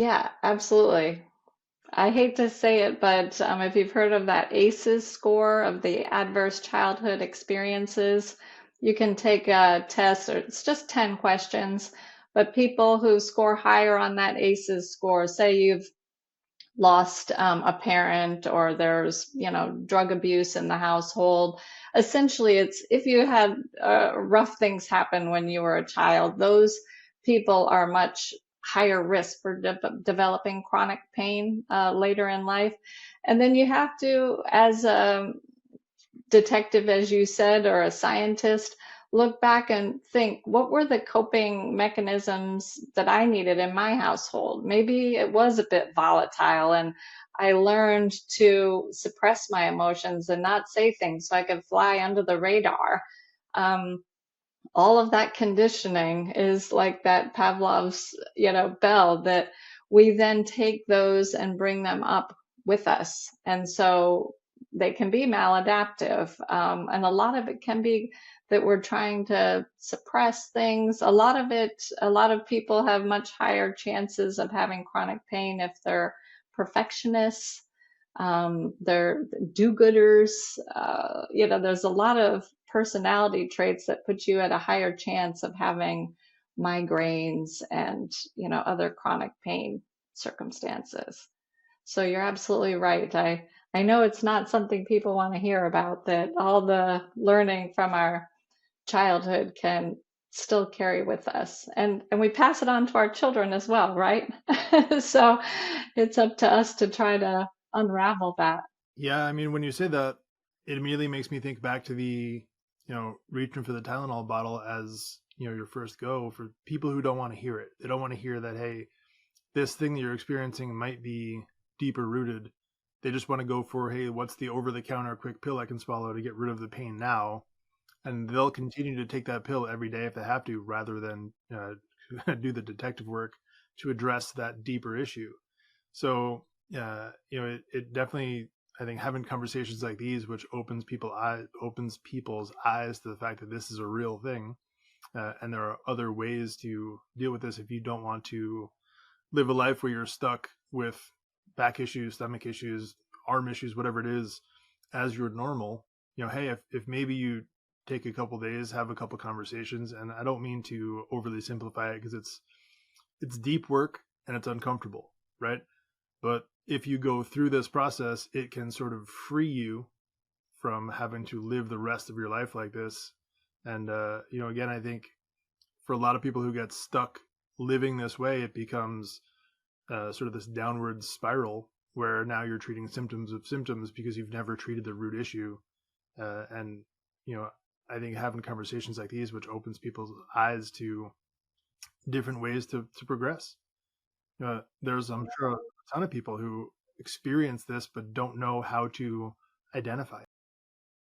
Yeah, absolutely. I hate to say it, but if you've heard of that ACEs score of the adverse childhood experiences, you can take a test, or it's just 10 questions. But people who score higher on that ACEs score, say you've lost a parent or there's, drug abuse in the household. Essentially, it's if you had rough things happen when you were a child, those people are much higher risk for developing chronic pain later in life. And then you have to, as a detective, as you said, or a scientist, look back and think, what were the coping mechanisms that I needed in my household? Maybe it was a bit volatile and I learned to suppress my emotions and not say things so I could fly under the radar. Um, all of that conditioning is like that Pavlov's, bell that we then take those and bring them up with us. And so they can be maladaptive. And a lot of it can be that we're trying to suppress things. A lot of people have much higher chances of having chronic pain if they're perfectionists, they're do-gooders. There's a lot of personality traits that put you at a higher chance of having migraines and, other chronic pain circumstances. So you're absolutely right. I know it's not something people want to hear about, that all the learning from our childhood can still carry with us. And we pass it on to our children as well, right? So it's up to us to try to unravel that. Yeah, I mean, when you say that, it immediately makes me think back to reaching for the Tylenol bottle as, your first go for people who don't want to hear it. They don't want to hear that, hey, this thing that you're experiencing might be deeper rooted. They just want to go for, hey, what's the over the counter quick pill I can swallow to get rid of the pain now? And they'll continue to take that pill every day if they have to, rather than do the detective work to address that deeper issue. So, it definitely, I think, having conversations like these, which opens people's eyes to the fact that this is a real thing, and there are other ways to deal with this if you don't want to live a life where you're stuck with back issues, stomach issues, arm issues, whatever it is, as your normal. Hey, if maybe you take a couple days, have a couple conversations, and I don't mean to overly simplify it because it's deep work and it's uncomfortable, right? But if you go through this process, it can sort of free you from having to live the rest of your life like this. And again, I think for a lot of people who get stuck living this way, it becomes sort of this downward spiral where now you're treating symptoms of symptoms because you've never treated the root issue. And you know, I think having conversations like these, which opens people's eyes to different ways to progress. There's, I'm sure, a ton of people who experience this but don't know how to identify